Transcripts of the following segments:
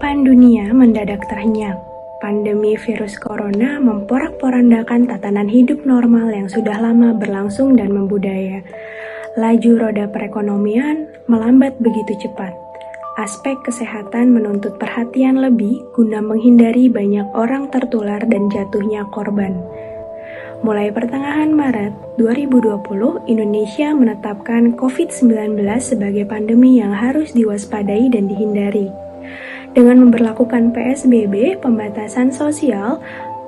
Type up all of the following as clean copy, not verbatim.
Kehidupan dunia mendadak terhenyak. Pandemi virus corona memporak-porandakan tatanan hidup normal yang sudah lama berlangsung dan membudaya. Laju roda perekonomian melambat begitu cepat. Aspek kesehatan menuntut perhatian lebih guna menghindari banyak orang tertular dan jatuhnya korban. Mulai pertengahan Maret 2020, Indonesia menetapkan COVID-19 sebagai pandemi yang harus diwaspadai dan dihindari. Dengan memberlakukan PSBB, pembatasan sosial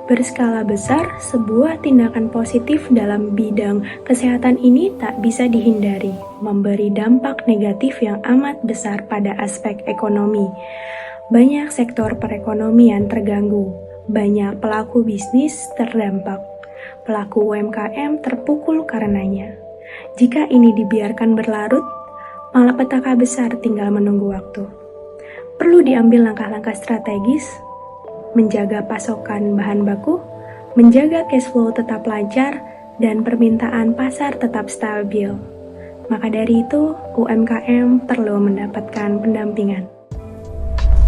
berskala besar, sebuah tindakan positif dalam bidang kesehatan ini tak bisa dihindari, memberi dampak negatif yang amat besar pada aspek ekonomi. Banyak sektor perekonomian terganggu, banyak pelaku bisnis terdampak, pelaku UMKM terpukul karenanya. Jika ini dibiarkan berlarut, malapetaka besar tinggal menunggu waktu. Perlu diambil langkah-langkah strategis, menjaga pasokan bahan baku, menjaga cash flow tetap lancar, dan permintaan pasar tetap stabil. Maka dari itu, UMKM perlu mendapatkan pendampingan.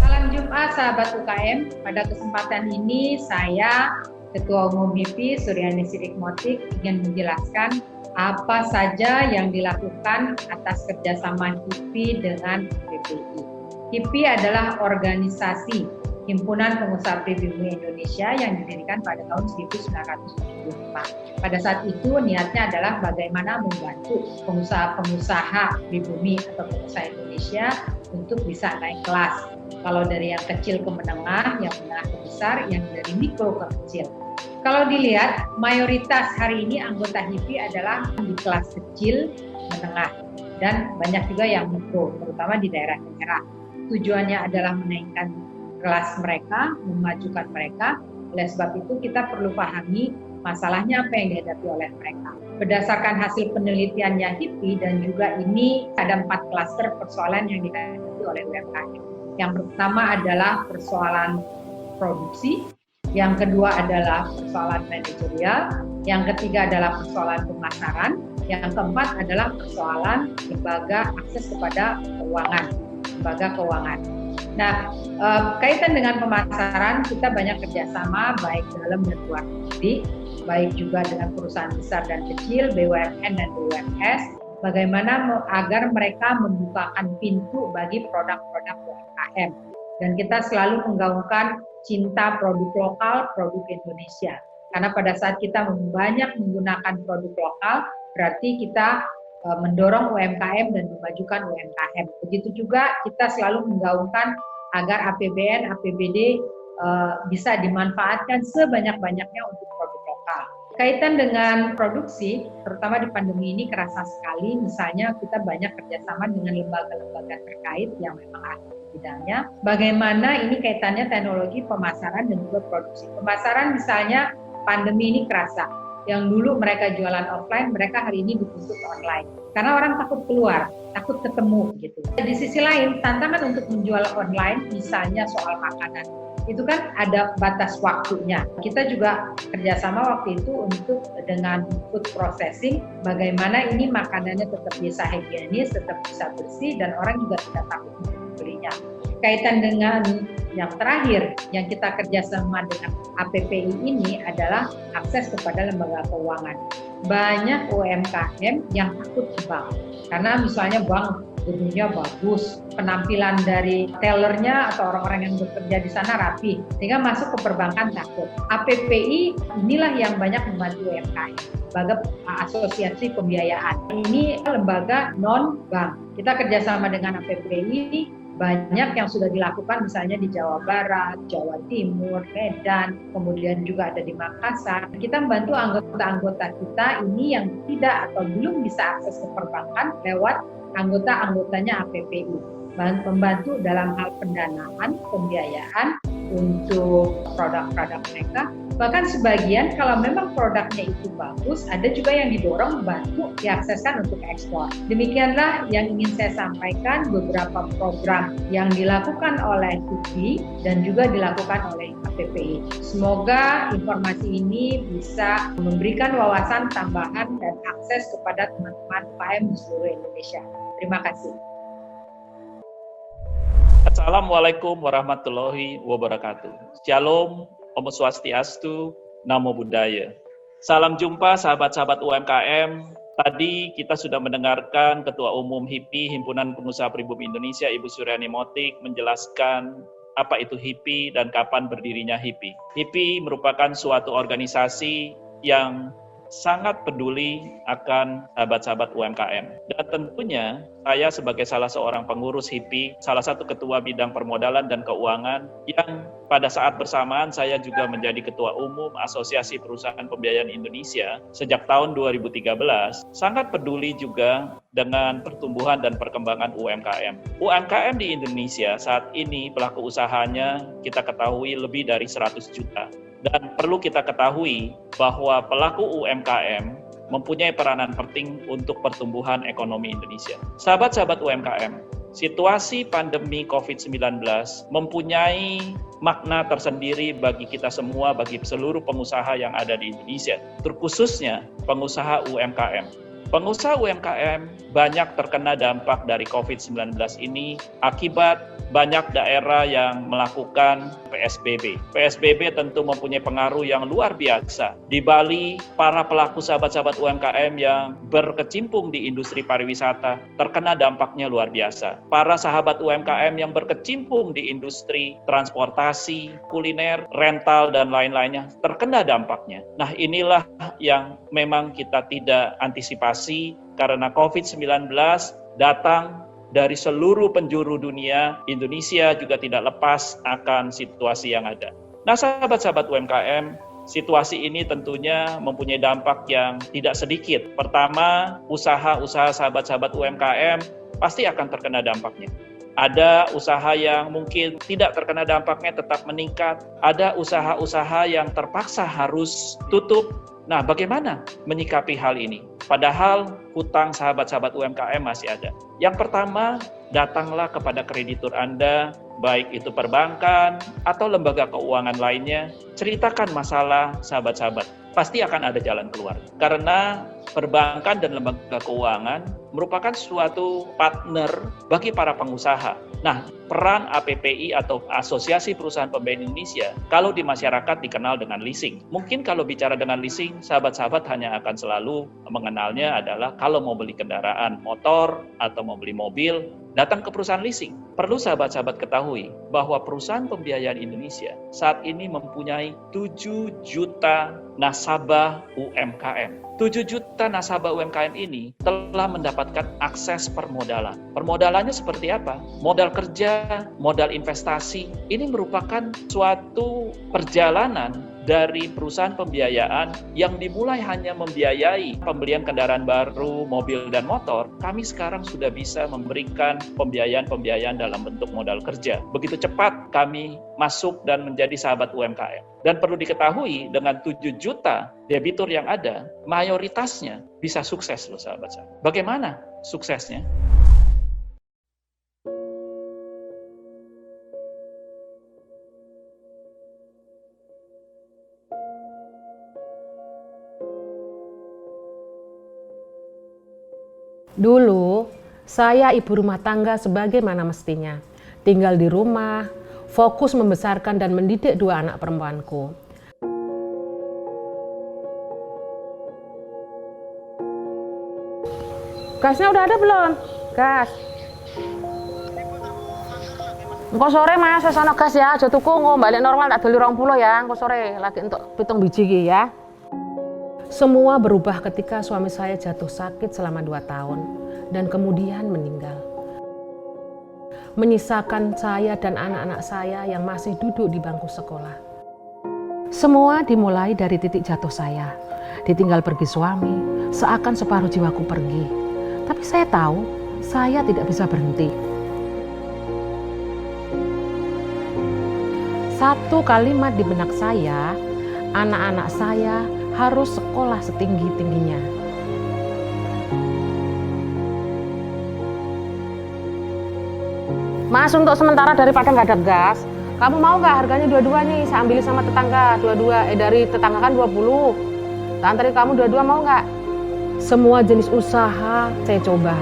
Salam Jumat sahabat UKM, pada kesempatan ini saya, Ketua Umum HIPI Suryani Sidikmotik, ingin menjelaskan apa saja yang dilakukan atas kerjasama HIPI dengan PPI. HIPI adalah organisasi Himpunan Pengusaha Pribumi Indonesia yang didirikan pada tahun 1975. Pada saat itu niatnya adalah bagaimana membantu pengusaha-pengusaha pribumi atau pengusaha Indonesia untuk bisa naik kelas. Kalau dari yang kecil ke menengah, yang menengah ke besar, yang dari mikro ke kecil. Kalau dilihat, mayoritas hari ini anggota HIPI adalah di kelas kecil, menengah, dan banyak juga yang mikro, terutama di daerah-daerah. Tujuannya adalah menaikkan kelas mereka, memajukan mereka. Oleh sebab itu kita perlu pahami masalahnya apa yang dihadapi oleh mereka. Berdasarkan hasil penelitiannya HIPI dan juga ini ada 4 klaster persoalan yang dihadapi oleh UMKM. Yang pertama adalah persoalan produksi, yang kedua adalah persoalan manajerial, yang ketiga adalah persoalan pemasaran, yang keempat adalah persoalan lembaga akses kepada keuangan, lembaga keuangan. Nah, kaitan dengan pemasaran, kita banyak kerjasama baik dalam dan luar negeri, baik juga dengan perusahaan besar dan kecil, BUMN dan BUMS, bagaimana agar mereka membukakan pintu bagi produk-produk UMKM. Dan kita selalu menggaungkan cinta produk lokal, produk Indonesia. Karena pada saat kita banyak menggunakan produk lokal, berarti kita mendorong UMKM dan memajukan UMKM. Begitu juga kita selalu menggaungkan agar APBN, APBD bisa dimanfaatkan sebanyak-banyaknya untuk produk lokal. Kaitan dengan produksi, terutama di pandemi ini kerasa sekali, misalnya kita banyak kerjasama dengan lembaga-lembaga terkait yang memang ahli bidangnya. Bagaimana ini kaitannya teknologi pemasaran dan juga produksi. Pemasaran misalnya pandemi ini kerasa. Yang dulu mereka jualan offline, mereka hari ini dituntut online. Karena orang takut keluar, takut ketemu gitu. Di sisi lain, tantangan untuk menjual online, misalnya soal makanan, itu kan ada batas waktunya. Kita juga kerjasama waktu itu untuk dengan food processing, bagaimana ini makanannya tetap bisa higienis, tetap bisa bersih, dan orang juga tidak takut untuk membelinya. Kaitan dengan yang terakhir, yang kita kerjasama dengan APPI ini adalah akses kepada lembaga keuangan. Banyak UMKM yang takut ke bank, karena misalnya bank gedungnya bagus, penampilan dari tellernya atau orang-orang yang bekerja di sana rapi, sehingga masuk ke perbankan takut. APPI inilah yang banyak membantu UMKM, lembaga asosiasi pembiayaan. Ini lembaga non-bank. Kita kerjasama dengan APPI, banyak yang sudah dilakukan misalnya di Jawa Barat, Jawa Timur, Medan, kemudian juga ada di Makassar. Kita membantu anggota-anggota kita ini yang tidak atau belum bisa akses ke perbankan lewat anggota-anggotanya APPI. Membantu dalam hal pendanaan, pembiayaan untuk produk-produk mereka. Bahkan sebagian kalau memang produknya itu bagus, ada juga yang didorong membantu diakseskan untuk ekspor. Demikianlah yang ingin saya sampaikan, beberapa program yang dilakukan oleh HIPI dan juga dilakukan oleh APPI. Semoga informasi ini bisa memberikan wawasan tambahan dan akses kepada teman-teman UKM di seluruh Indonesia. Terima kasih. Assalamualaikum warahmatullahi wabarakatuh. Shalom, Om Swastiastu, Namo Buddhaya. Salam jumpa sahabat-sahabat UMKM. Tadi kita sudah mendengarkan Ketua Umum HIPI, Himpunan Pengusaha Pribumi Indonesia, Ibu Suryani Motik, menjelaskan apa itu HIPI dan kapan berdirinya HIPI. HIPI merupakan suatu organisasi yang sangat peduli akan sahabat-sahabat UMKM. Dan tentunya saya sebagai salah seorang pengurus HIPI, salah satu ketua bidang permodalan dan keuangan, yang pada saat bersamaan saya juga menjadi ketua umum Asosiasi Perusahaan Pembiayaan Indonesia sejak tahun 2013, sangat peduli juga dengan pertumbuhan dan perkembangan UMKM. UMKM di Indonesia saat ini pelaku usahanya kita ketahui lebih dari 100 juta. Dan perlu kita ketahui bahwa pelaku UMKM mempunyai peranan penting untuk pertumbuhan ekonomi Indonesia. Sahabat-sahabat UMKM, situasi pandemi COVID-19 mempunyai makna tersendiri bagi kita semua, bagi seluruh pengusaha yang ada di Indonesia, terkhususnya pengusaha UMKM. Pengusaha UMKM banyak terkena dampak dari COVID-19 ini akibat banyak daerah yang melakukan PSBB. PSBB tentu mempunyai pengaruh yang luar biasa. Di Bali, para pelaku sahabat-sahabat UMKM yang berkecimpung di industri pariwisata terkena dampaknya luar biasa. Para sahabat UMKM yang berkecimpung di industri transportasi, kuliner, rental, dan lain-lainnya terkena dampaknya. Nah, inilah yang memang kita tidak antisipasi karena COVID-19 datang dari seluruh penjuru dunia. Indonesia juga tidak lepas akan situasi yang ada. Nah, sahabat-sahabat UMKM, situasi ini tentunya mempunyai dampak yang tidak sedikit. Pertama, usaha-usaha sahabat-sahabat UMKM pasti akan terkena dampaknya. Ada usaha yang mungkin tidak terkena dampaknya tetap meningkat. Ada usaha-usaha yang terpaksa harus tutup. Nah, bagaimana menyikapi hal ini? Padahal hutang sahabat-sahabat UMKM masih ada. Yang pertama, datanglah kepada kreditur Anda, baik itu perbankan atau lembaga keuangan lainnya, ceritakan masalah sahabat-sahabat. Pasti akan ada jalan keluar. Karena perbankan dan lembaga keuangan merupakan suatu partner bagi para pengusaha. Nah, peran APPI atau Asosiasi Perusahaan Pembiayaan Indonesia, kalau di masyarakat dikenal dengan leasing. Mungkin kalau bicara dengan leasing, sahabat-sahabat hanya akan selalu mengenalnya adalah kalau mau beli kendaraan motor atau mau beli mobil, datang ke perusahaan leasing. Perlu sahabat-sahabat ketahui bahwa perusahaan pembiayaan Indonesia saat ini mempunyai 7 juta nasabah UMKM. 7 juta nasabah UMKM ini telah mendapatkan akses permodalan. Permodalannya seperti apa? Modal kerja, modal investasi. Ini merupakan suatu perjalanan dari perusahaan pembiayaan yang dimulai hanya membiayai pembelian kendaraan baru, mobil, dan motor. Kami sekarang sudah bisa memberikan pembiayaan-pembiayaan dalam bentuk modal kerja. Begitu cepat kami masuk dan menjadi sahabat UMKM. Dan perlu diketahui dengan 7 juta debitur yang ada, mayoritasnya bisa sukses loh sahabat-sahabat. Bagaimana suksesnya? Dulu, saya ibu rumah tangga sebagaimana mestinya. Tinggal di rumah, fokus membesarkan dan mendidik 2 anak perempuanku. Gasnya udah ada belum? Gas. Engko sore Mas, sono gas ya, aja tuku engko balik normal tak doli 20 ya, engko sore lagi untuk 7 biji iki ya. Semua berubah ketika suami saya jatuh sakit selama 2 tahun dan kemudian meninggal. Menyisakan saya dan anak-anak saya yang masih duduk di bangku sekolah. Semua dimulai dari titik jatuh saya. Ditinggal pergi suami, seakan separuh jiwaku pergi. Tapi saya tahu, saya tidak bisa berhenti. Satu kalimat di benak saya, anak-anak saya harus sekolah setinggi-tingginya. Mas, untuk sementara daripada nggak ada gas, kamu mau nggak harganya 22 nih, saya ambil sama tetangga 22, dari tetangga kan 20. Tak anterin kamu 22 mau nggak? Semua jenis usaha saya coba,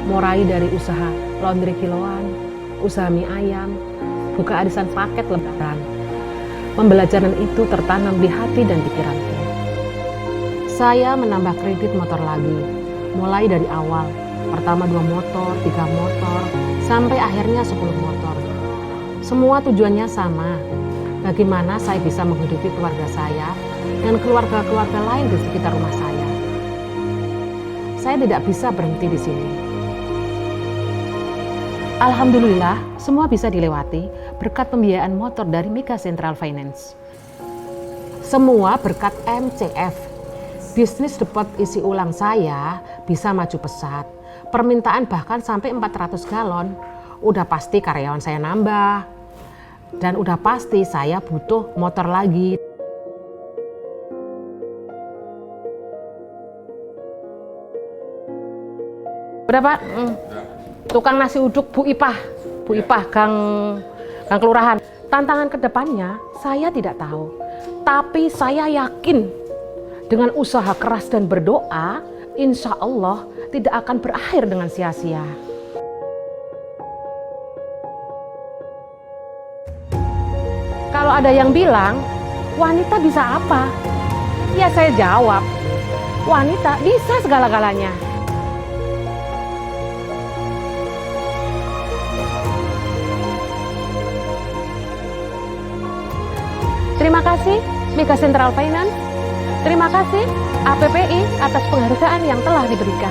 mulai dari usaha laundry kiloan, usaha mie ayam, buka arisan paket lebaran. Pembelajaran itu tertanam di hati dan pikiranku. Saya menambah kredit motor lagi, mulai dari awal. Pertama 2 motor, 3 motor, sampai akhirnya 10 motor. Semua tujuannya sama, bagaimana saya bisa menghidupi keluarga saya dan keluarga-keluarga lain di sekitar rumah saya. Saya tidak bisa berhenti di sini. Alhamdulillah, semua bisa dilewati berkat pembiayaan motor dari Mega Central Finance. Semua berkat MCF. Bisnis depot isi ulang saya bisa maju pesat. Permintaan bahkan sampai 400 galon. Udah pasti karyawan saya nambah. Dan udah pasti saya butuh motor lagi. Berapa? Tukang nasi uduk Bu Ipah, Gang Kelurahan. Tantangan kedepannya saya tidak tahu, tapi saya yakin dengan usaha keras dan berdoa, insya Allah tidak akan berakhir dengan sia-sia. Kalau ada yang bilang, wanita bisa apa? Ya saya jawab, wanita bisa segala-galanya. Terima kasih Mega Central Finance, terima kasih APPI atas penghargaan yang telah diberikan.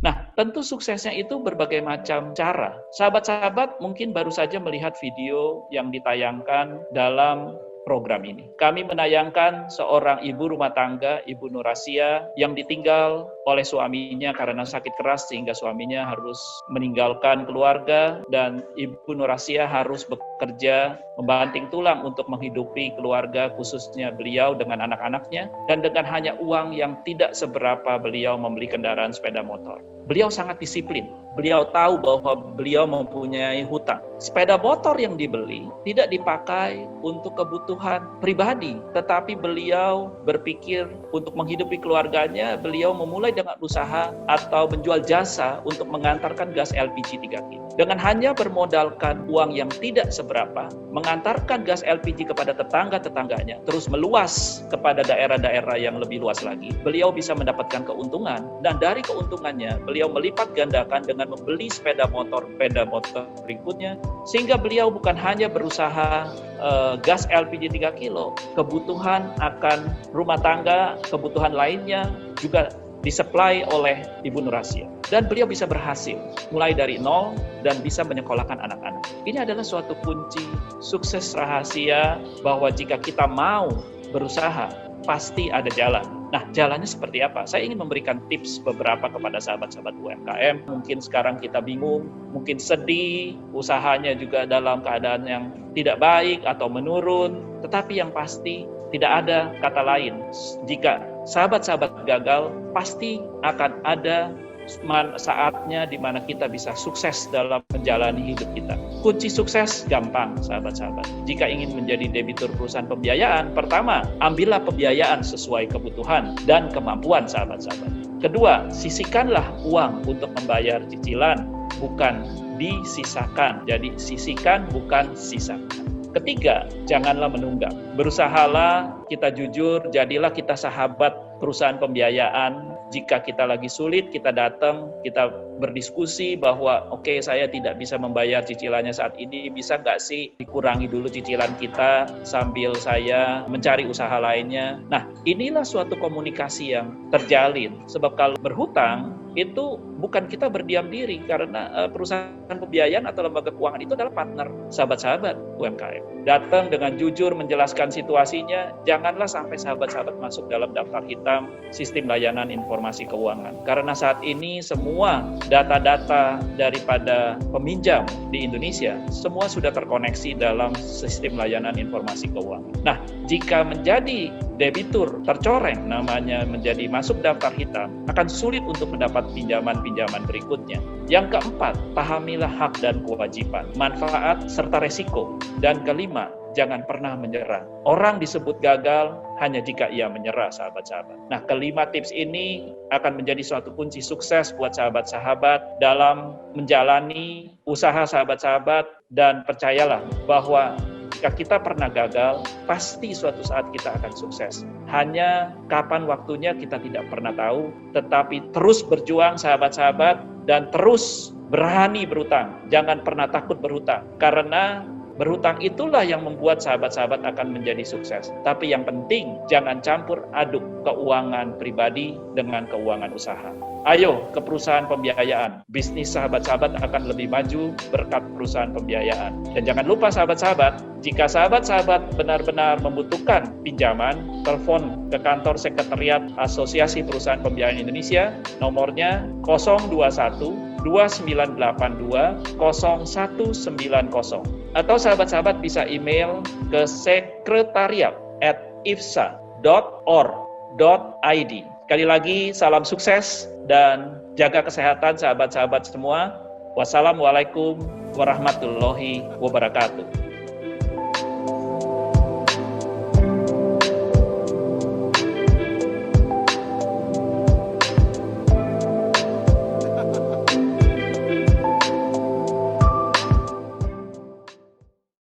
Nah, tentu suksesnya itu berbagai macam cara. Sahabat-sahabat mungkin baru saja melihat video yang ditayangkan dalam program ini. Kami menayangkan seorang ibu rumah tangga, Ibu Nurasia, yang ditinggal oleh suaminya karena sakit keras sehingga suaminya harus meninggalkan keluarga dan Ibu Nurasia harus bekerja membanting tulang untuk menghidupi keluarga, khususnya beliau dengan anak-anaknya, dan dengan hanya uang yang tidak seberapa beliau membeli kendaraan sepeda motor. Beliau sangat disiplin. Beliau tahu bahwa beliau mempunyai hutang. Sepeda motor yang dibeli tidak dipakai untuk kebutuhan pribadi, tetapi beliau berpikir untuk menghidupi keluarganya, beliau memulai dengan usaha atau menjual jasa untuk mengantarkan gas LPG 3 kg. Dengan hanya bermodalkan uang yang tidak seberapa, mengantarkan gas LPG kepada tetangga-tetangganya, terus meluas kepada daerah-daerah yang lebih luas lagi, beliau bisa mendapatkan keuntungan, dan dari keuntungannya, beliau melipat gandakan dengan membeli sepeda motor berikutnya, sehingga beliau bukan hanya berusaha gas LPG 3 kilo, kebutuhan akan rumah tangga, kebutuhan lainnya juga disuplai oleh Ibu Nurasia. Dan beliau bisa berhasil, mulai dari nol dan bisa menyekolahkan anak-anak. Ini adalah suatu kunci sukses rahasia bahwa jika kita mau berusaha, pasti ada jalan. Nah, jalannya seperti apa? Saya ingin memberikan tips beberapa kepada sahabat-sahabat UMKM. Mungkin sekarang kita bingung, mungkin sedih, usahanya juga dalam keadaan yang tidak baik atau menurun. Tetapi yang pasti, tidak ada kata lain. Jika sahabat-sahabat gagal, pasti akan ada saatnya di mana kita bisa sukses dalam menjalani hidup kita. Kunci sukses gampang, sahabat-sahabat. Jika ingin menjadi debitur perusahaan pembiayaan, pertama, ambillah pembiayaan sesuai kebutuhan dan kemampuan sahabat-sahabat. Kedua, sisihkanlah uang untuk membayar cicilan, bukan disisakan. Jadi, sisihkan bukan sisakan. Ketiga, janganlah menunggak. Berusahalah, kita jujur, jadilah kita sahabat perusahaan pembiayaan. Jika kita lagi sulit, kita datang, kita berdiskusi bahwa oke, saya tidak bisa membayar cicilannya saat ini, bisa nggak sih dikurangi dulu cicilan kita sambil saya mencari usaha lainnya. Nah, inilah suatu komunikasi yang terjalin. Sebab kalau berhutang, itu bukan kita berdiam diri, karena perusahaan pembiayaan atau lembaga keuangan itu adalah partner sahabat-sahabat UMKM. Datang dengan jujur menjelaskan situasinya, janganlah sampai sahabat-sahabat masuk dalam daftar hitam sistem layanan informasi keuangan. Karena saat ini semua data-data daripada peminjam di Indonesia, semua sudah terkoneksi dalam sistem layanan informasi keuangan. Nah, jika menjadi debitur tercoreng, namanya menjadi masuk daftar hitam, akan sulit untuk mendapat pinjaman pinjaman berikutnya. Yang keempat, pahamilah hak dan kewajiban, manfaat serta resiko. Dan kelima, jangan pernah menyerah. Orang disebut gagal hanya jika ia menyerah, sahabat-sahabat. Nah, kelima tips ini akan menjadi suatu kunci sukses buat sahabat-sahabat dalam menjalani usaha sahabat-sahabat, dan percayalah bahwa jika kita pernah gagal, pasti suatu saat kita akan sukses. Hanya kapan waktunya kita tidak pernah tahu, tetapi terus berjuang sahabat-sahabat dan terus berani berhutang. Jangan pernah takut berhutang, karena berhutang itulah yang membuat sahabat-sahabat akan menjadi sukses. Tapi yang penting, jangan campur aduk keuangan pribadi dengan keuangan usaha. Ayo ke perusahaan pembiayaan. Bisnis sahabat-sahabat akan lebih maju berkat perusahaan pembiayaan. Dan jangan lupa sahabat-sahabat, jika sahabat-sahabat benar-benar membutuhkan pinjaman, telepon ke kantor sekretariat Asosiasi Perusahaan Pembiayaan Indonesia, nomornya 021-2982-0190. Atau sahabat-sahabat bisa email ke sekretariat@ifsa.org.id. Sekali lagi, salam sukses dan jaga kesehatan sahabat-sahabat semua. Wassalamualaikum warahmatullahi wabarakatuh.